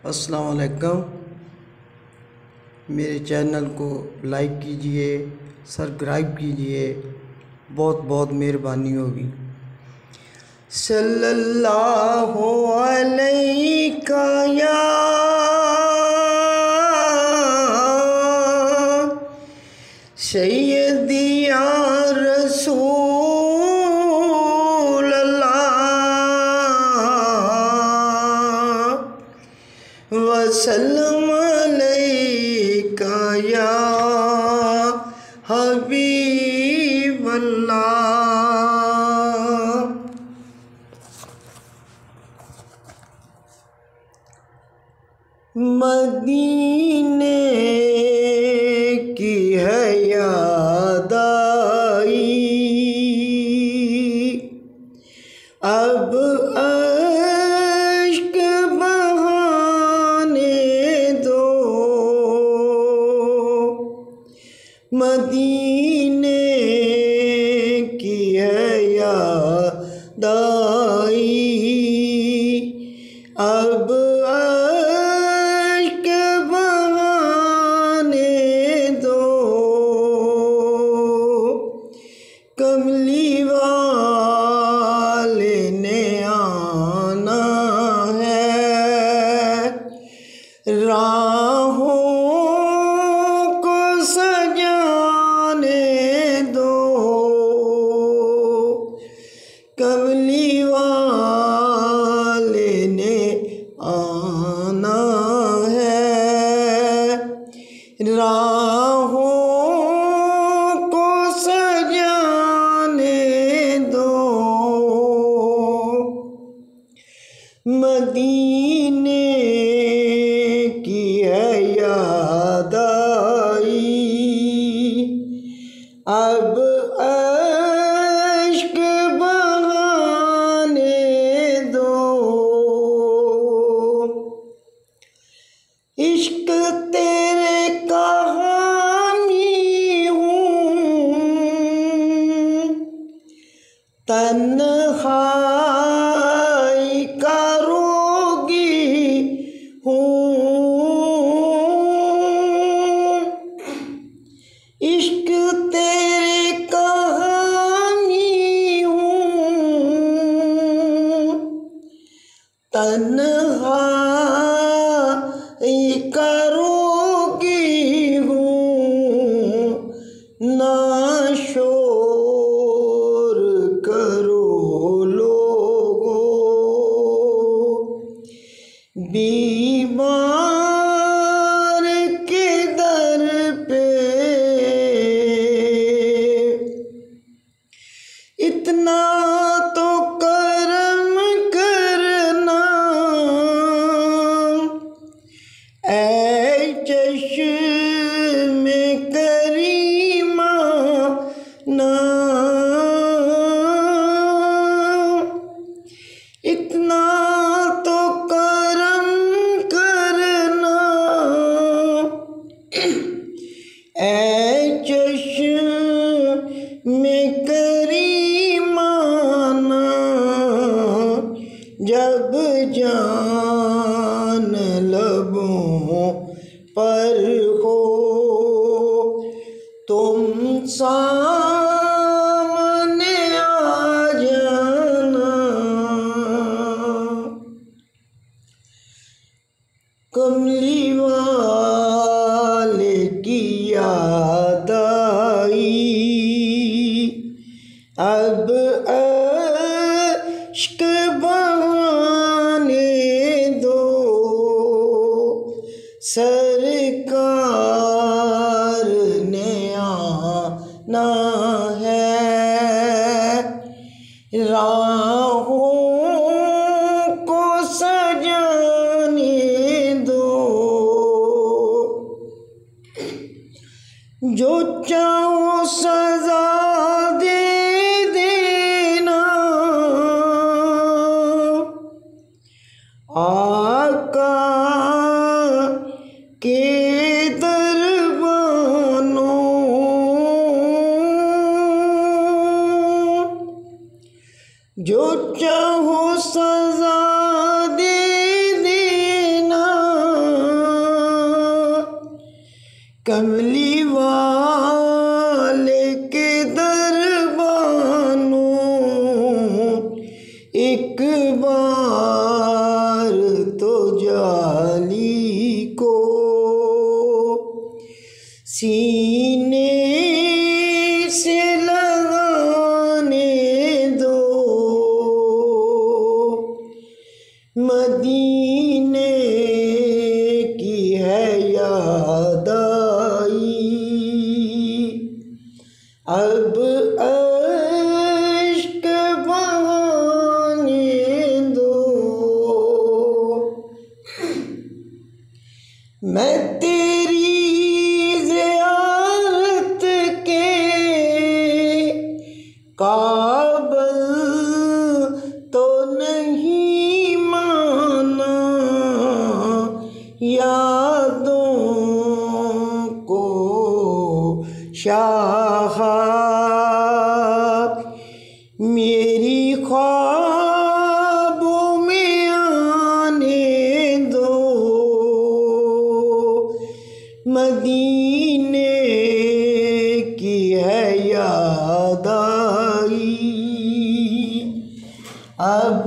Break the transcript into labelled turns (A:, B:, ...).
A: अस्सलाम वालेकुम। मेरे चैनल को लाइक कीजिए, सब्सक्राइब कीजिए, बहुत बहुत मेहरबानी होगी। सल्लल्लाहु अलैका या सैयदी या रसूल अल्लाह वसल्लम अलैका या हबीब अल्लाह। मदीने की है याद आई, अब अश्क बहाने दो। मदीने की है याद आई, अब कमली वाले ने आना है, राहों को सजाने दो। कमली वाले ने आना है, राहों मदीने की है याद आई, अब अश्क बहाने दो। इश्क तेरे का हामी हूँ, तन्हाई का रोगी हूँ। इश्क तेरे का हामी हूँ, तन्हाई का रोगी हूँ। ना शोर करो लोगों, बीमार के दर पे इतना तो करम करना, ऐ चश्मे करीमा ना। इतना तो करम करना, ऐ चश्मे करीमा ना। जब जान लबों पर हो तुम सामने आ जाना। कमली वाले की याद आई, अब अश्क बहाने दो। सरकार ने आना है, राहों को सजाने दो। जो चाहो सजा दे देना, आका के दरबानों। जो चाहो सजा दे देना, कमली वाले के दरबानों एक बार तो जाली को सीने से लगाने दो, मदीने की है याद आई, अब अश्क बहाने दो। मैं तेरी ज़ियारत के काबिल तो नहीं माना, यादों को शाह मेरी ख्वाबों में आने दो, मदीने की है याद आई, अब